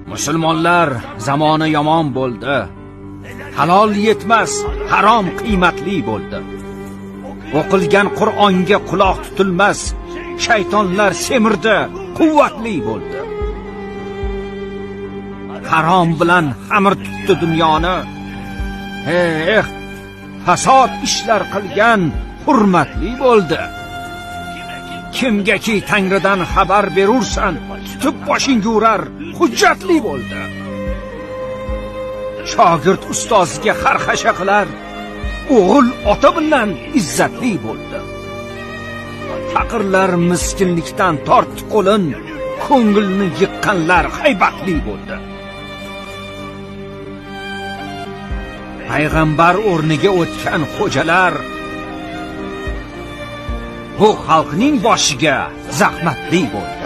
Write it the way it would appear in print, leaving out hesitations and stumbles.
Musulmonlar zamoni yomon bo'ldi. Halol yetmas, harom qiymatli bo'ldi. O'qilgan Qur'onga quloq tutilmas, shaytonlar semirdi, quvvatli bo'ldi. Harom bilan xamir tutdi dunyoni. Fasod ishlar qilgan hurmatli bo'ldi. Kimgaki Tangridan xabar berursan, tutib boshingga urar, hujjatli bo'ldi. Shogird ustoziga xarxasha qilar, o'g'il ota bilan izzatli bo'ldi. Faqirlar miskinlikdan tortdi qo'lin, ko'ngilni yiqqanlar haybatli bo'ldi. Payg'ambar o'rniga o'tgan xo'jalar bu xalqning boshiga zahmatli bo'ldi.